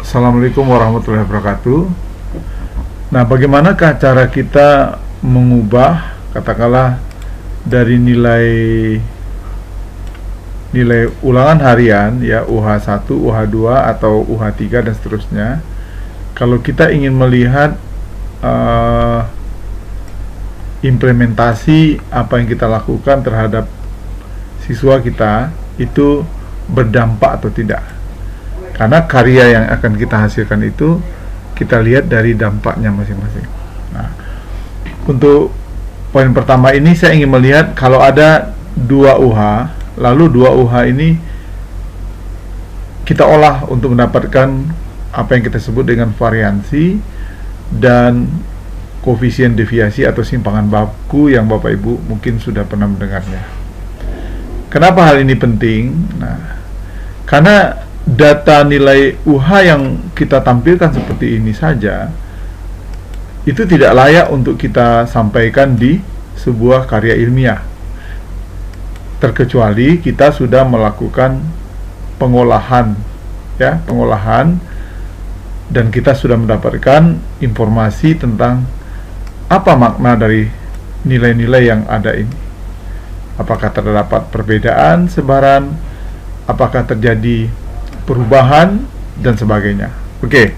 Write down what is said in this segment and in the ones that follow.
Assalamualaikum warahmatullahi wabarakatuh. Nah, bagaimanakah cara kita mengubah, katakanlah, dari nilai ulangan harian, ya, UH1, UH2, atau UH3 dan seterusnya. Kalau kita ingin melihat implementasi apa yang kita lakukan terhadap siswa kita itu berdampak atau tidak. Karena karya yang akan kita hasilkan itu kita lihat dari dampaknya masing-masing. Nah, untuk poin pertama ini saya ingin melihat kalau ada 2 UH, lalu 2 UH ini kita olah untuk mendapatkan apa yang kita sebut dengan variansi dan koefisien deviasi atau simpangan baku yang Bapak Ibu mungkin sudah pernah mendengarnya. Kenapa hal ini penting? Nah, karena data nilai UH yang kita tampilkan seperti ini saja itu tidak layak untuk kita sampaikan di sebuah karya ilmiah, terkecuali kita sudah melakukan pengolahan, ya, dan kita sudah mendapatkan informasi tentang apa makna dari nilai-nilai yang ada ini. Apakah terdapat perbedaan sebaran, apakah terjadi perubahan, dan sebagainya. Oke.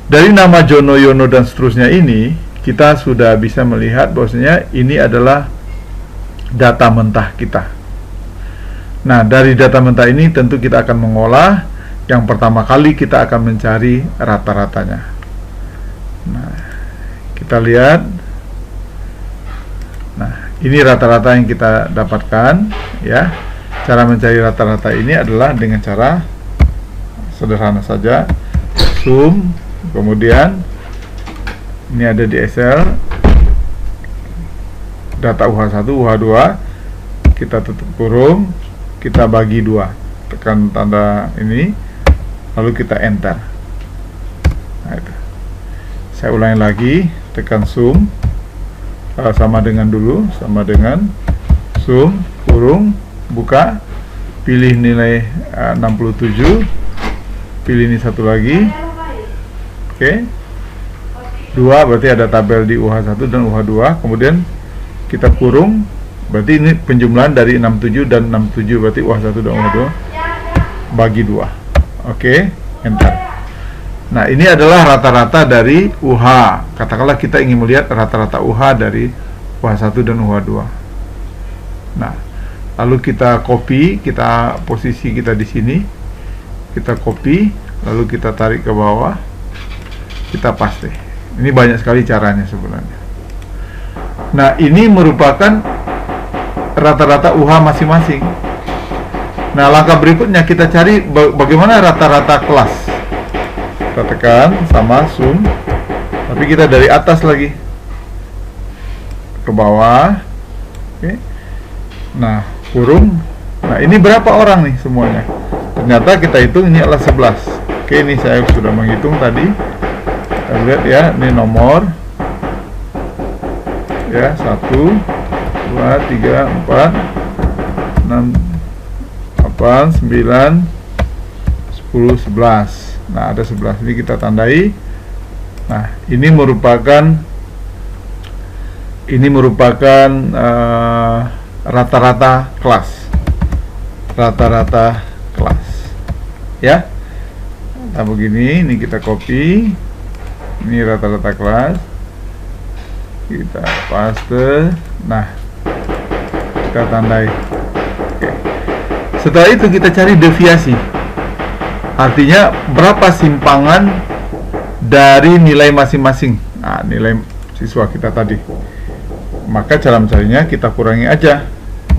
Dari nama Jono, Yono, dan seterusnya ini, kita sudah bisa melihat bahwasanya ini adalah data mentah kita. Nah, dari data mentah ini tentu kita akan mengolah. Yang pertama kali kita akan mencari rata-ratanya. Nah, kita lihat. Nah, ini rata-rata yang kita dapatkan, ya. Cara mencari rata-rata ini adalah dengan cara sederhana saja, zoom, kemudian ini ada di Excel data UH1, UH2, kita tutup kurung, kita bagi 2, tekan tanda ini, lalu kita enter. Nah, itu. Saya ulangi lagi, tekan zoom, sama dengan zoom, kurung, buka, pilih nilai 67, pilih ini satu lagi, oke, 2 berarti ada tabel di UH1 dan UH2, kemudian kita kurung, berarti ini penjumlahan dari 67 dan 67, berarti UH1 dan UH2 bagi 2, oke, enter. Nah, ini adalah rata-rata dari UH. Katakanlah kita ingin melihat rata-rata UH dari UH1 dan UH2. Nah, lalu kita copy, posisi kita di sini, kita copy, lalu kita tarik ke bawah, kita paste. Ini banyak sekali caranya sebenarnya. Nah, ini merupakan rata-rata UH masing-masing. Nah, langkah berikutnya kita cari bagaimana rata-rata kelas. Kita tekan sama zoom, tapi kita dari atas lagi ke bawah, oke. Nah, kurung. Nah, ini berapa orang nih semuanya? Ternyata kita hitung ini adalah 11. Oke, ini saya sudah menghitung tadi. Kita lihat ya, ini nomor ya, 1 2 3 4 6 8 9 10 11. Nah, ada 11, ini kita tandai. Nah, ini merupakan rata-rata kelas, ya. Nah, begini, ini kita copy, ini rata-rata kelas, kita paste. Nah, kita tandai. Oke. Setelah itu kita cari deviasi, artinya berapa simpangan dari nilai masing-masing. Nah, nilai siswa kita tadi. Maka cara mencarinya kita kurangi aja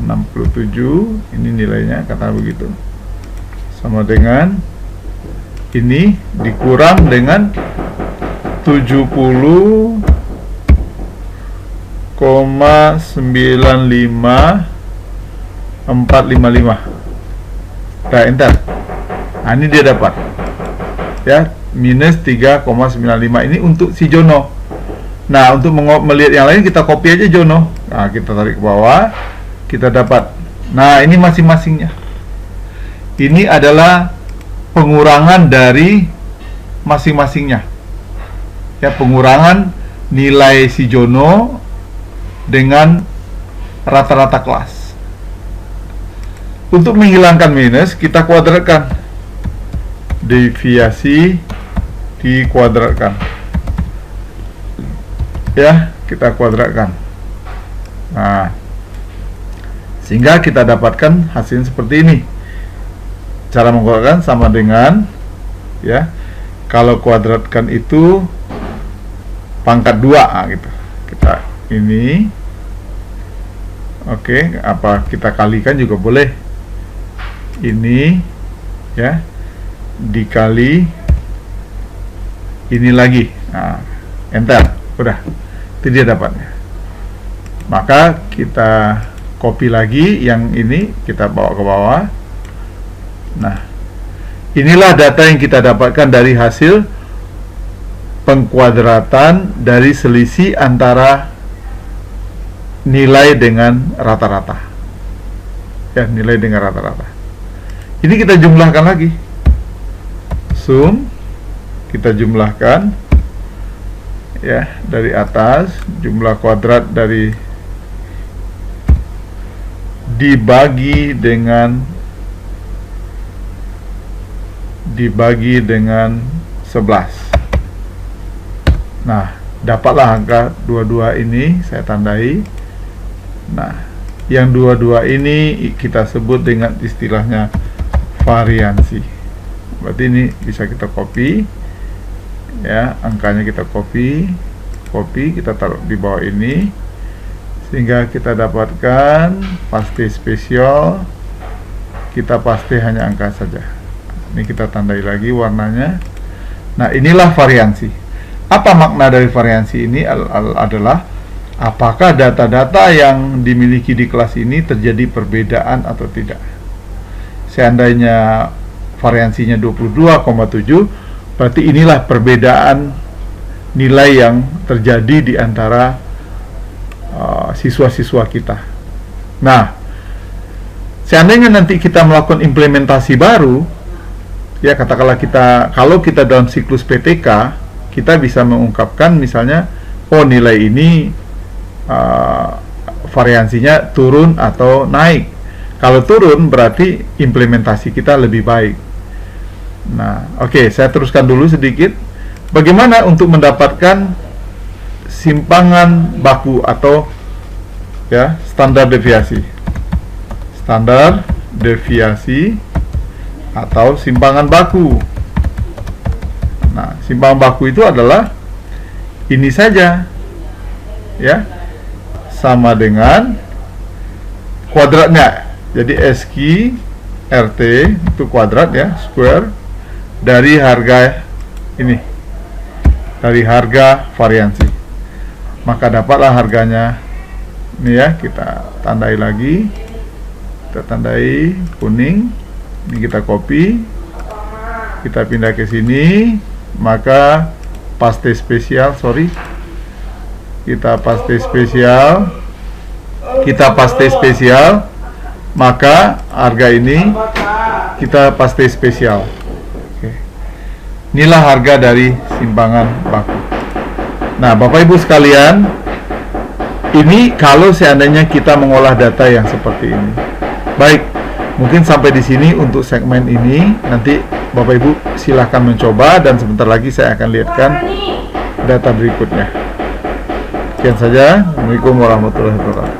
67, ini nilainya, kata begitu, sama dengan ini dikurang dengan 70,95455. Kita enter. Nah, ini dia dapat, ya, minus 3,95. Ini untuk si Jono. Nah, untuk melihat yang lain kita copy aja Jono. Nah, kita tarik ke bawah, kita dapat. Nah, ini masing-masingnya. Ini adalah pengurangan dari masing-masingnya. Ya, pengurangan nilai si Jono dengan rata-rata kelas. Untuk menghilangkan minus, kita kuadratkan. Deviasi dikuadratkan. Ya, kita kuadratkan. Nah, sehingga kita dapatkan hasil seperti ini. Cara mengkuadratkan sama dengan, ya, kalau kuadratkan itu pangkat 2 gitu. Kita ini, oke, apa kita kalikan juga boleh. Ini, ya, dikali ini lagi. Nah, enter, udah, itu dia dapatnya. Maka kita copy lagi yang ini, kita bawa ke bawah. Nah, inilah data yang kita dapatkan dari hasil pengkuadratan dari selisih antara nilai dengan rata-rata. Ya, nilai dengan rata-rata. Ini kita jumlahkan lagi. Sum, kita jumlahkan, ya, dari atas, jumlah kuadrat dari dibagi dengan 11. Nah, dapatlah angka 22 ini, saya tandai. Nah, yang 22 ini kita sebut dengan istilahnya variansi. Berarti ini bisa kita copy, ya, angkanya kita copy, kita taruh di bawah ini, sehingga kita dapatkan paste spesial. Kita paste hanya angka saja. Ini kita tandai lagi warnanya. Nah, inilah variansi. Apa makna dari variansi ini adalah apakah data-data yang dimiliki di kelas ini terjadi perbedaan atau tidak. Seandainya variansinya 22,7, berarti inilah perbedaan nilai yang terjadi di antara siswa-siswa kita. Nah, seandainya nanti kita melakukan implementasi baru, ya, katakanlah kalau kita dalam siklus PTK, kita bisa mengungkapkan misalnya, oh, nilai ini variansinya turun atau naik. Kalau turun berarti implementasi kita lebih baik. Nah, oke, saya teruskan dulu sedikit. Bagaimana untuk mendapatkan simpangan baku atau, ya, standar deviasi. Standar deviasi atau simpangan baku. Nah, simpangan baku itu adalah ini saja, ya, sama dengan kuadratnya. Jadi SQ RT itu kuadrat, ya, square dari harga ini, dari harga variansi. Maka dapatlah harganya. Ini, ya, kita tandai lagi, kita tandai kuning. Ini kita copy, kita pindah ke sini. Maka paste spesial, kita paste spesial, maka harga ini kita paste spesial. Oke. Inilah harga dari simpangan baku. Nah, Bapak Ibu sekalian, ini kalau seandainya kita mengolah data yang seperti ini. Baik, mungkin sampai di sini untuk segmen ini. Nanti Bapak Ibu silahkan mencoba, dan sebentar lagi saya akan lihatkan data berikutnya. Sekian saja. Assalamualaikum warahmatullahi wabarakatuh.